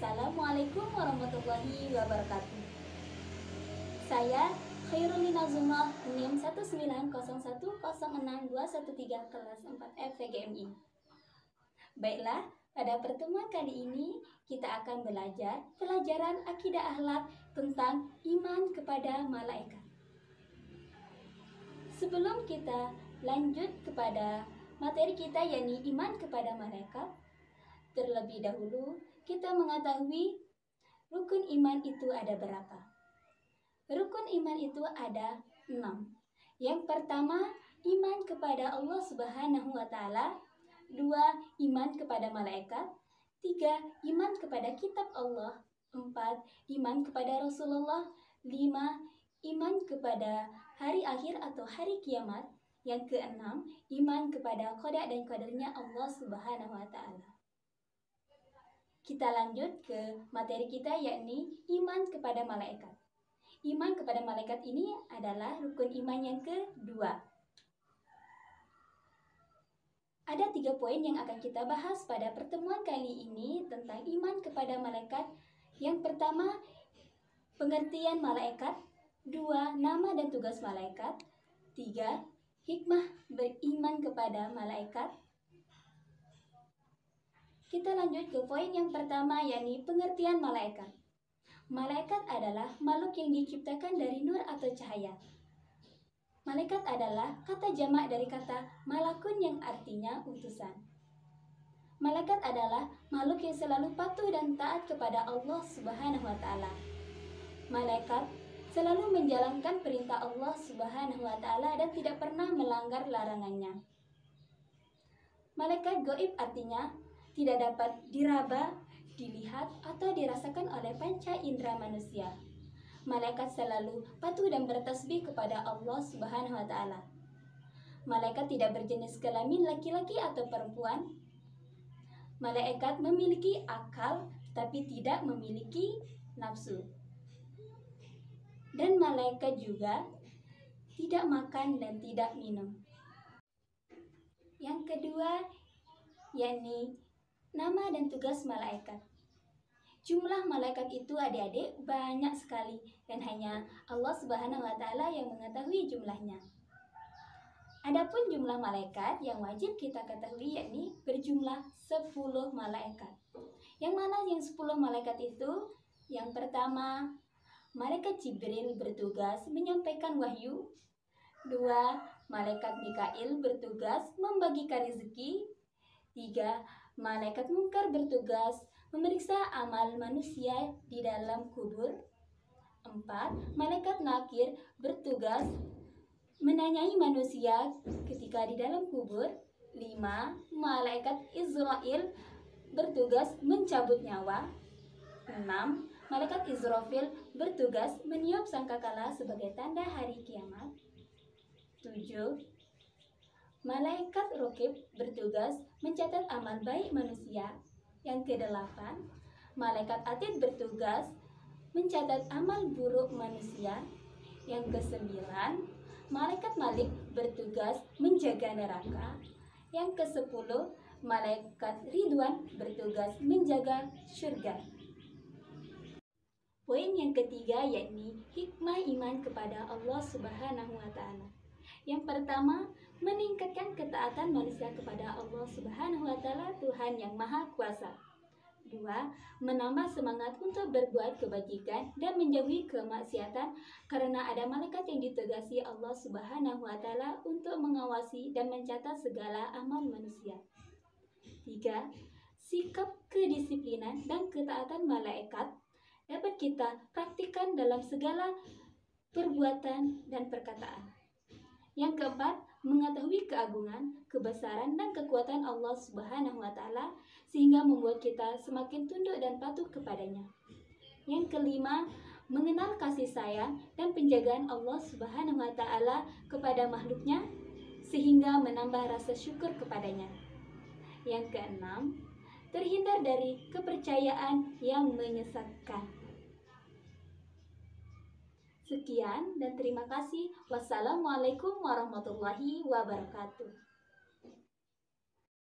Assalamualaikum warahmatullahi wabarakatuh. Saya Khairul Nazumah NIM 190106213 kelas 4 FVGMI. Baiklah, pada pertemuan kali ini kita akan belajar pelajaran akidah akhlak tentang iman kepada malaikat. Sebelum kita lanjut kepada materi kita yakni iman kepada malaikat, terlebih dahulu kita mengetahui rukun iman itu ada berapa. Rukun iman itu ada 6. Yang pertama, iman kepada Allah Subhanahu wa Ta'ala. 2. Iman kepada malaikat. 3. Iman kepada kitab Allah. 4. Iman kepada Rasulullah. 5. Iman kepada hari akhir atau hari kiamat. Yang keenam, iman kepada qada dan qadarnya Allah Subhanahu wa Ta'ala. Kita lanjut ke materi kita yakni iman kepada malaikat. Iman kepada malaikat ini adalah rukun iman yang kedua. Ada 3 poin yang akan kita bahas pada pertemuan kali ini tentang iman kepada malaikat. Yang pertama, pengertian malaikat. 2. Nama dan tugas malaikat. 3. Hikmah beriman kepada malaikat. Kita lanjut ke poin yang pertama yakni pengertian malaikat. Malaikat adalah makhluk yang diciptakan dari nur atau cahaya. Malaikat adalah kata jamak dari kata malakun yang artinya utusan. Malaikat adalah makhluk yang selalu patuh dan taat kepada Allah Subhanahu wa Ta'ala. Malaikat selalu menjalankan perintah Allah Subhanahu wa Ta'ala dan tidak pernah melanggar larangannya. Malaikat gaib artinya tidak dapat diraba, dilihat, atau dirasakan oleh panca indera manusia. Malaikat selalu patuh dan bertasbih kepada Allah Subhanahu wa Ta'ala. Malaikat tidak berjenis kelamin laki-laki atau perempuan. Malaikat memiliki akal tapi tidak memiliki nafsu. Dan malaikat juga tidak makan dan tidak minum. Yang kedua yakni nama dan tugas malaikat. Jumlah malaikat itu adik-adik banyak sekali dan hanya Allah Subhanahu wa Ta'ala yang mengetahui jumlahnya. Adapun jumlah malaikat yang wajib kita ketahui yakni berjumlah 10 malaikat. Yang mana yang 10 malaikat itu? Yang pertama, malaikat Jibril bertugas menyampaikan wahyu. 2. Malaikat Mikail bertugas membagikan rezeki. 3. Malaikat Munkar bertugas memeriksa amal manusia di dalam kubur. 4. Malaikat Nakir bertugas menanyai manusia ketika di dalam kubur. 5. Malaikat Israel bertugas mencabut nyawa. 6. Malaikat Israfil bertugas meniup sangkakala sebagai tanda hari kiamat. 7. Malaikat Raqib bertugas mencatat amal baik manusia. Yang ke-8, malaikat Atid bertugas mencatat amal buruk manusia. Yang ke-9, malaikat Malik bertugas menjaga neraka. Yang ke-10, malaikat Ridwan bertugas menjaga surga. Poin yang ketiga yakni hikmah iman kepada Allah Subhanahu wa Ta'ala. Yang pertama, meningkatkan ketaatan manusia kepada Allah Subhanahu wa Ta'ala, Tuhan yang Maha Kuasa. 2. Menambah semangat untuk berbuat kebajikan dan menjauhi kemaksiatan karena ada malaikat yang ditugasi Allah Subhanahu wa Ta'ala untuk mengawasi dan mencatat segala amal manusia. 3. Sikap kedisiplinan dan ketaatan malaikat dapat kita praktikkan dalam segala perbuatan dan perkataan. Yang keempat, mengetahui keagungan, kebesaran, dan kekuatan Allah Subhanahu wa Ta'ala sehingga membuat kita semakin tunduk dan patuh kepadanya. Yang kelima, mengenal kasih sayang dan penjagaan Allah Subhanahu wa Ta'ala kepada makhluknya sehingga menambah rasa syukur kepadanya. Yang keenam, terhindar dari kepercayaan yang menyesatkan. Sekian dan terima kasih. Wassalamualaikum warahmatullahi wabarakatuh.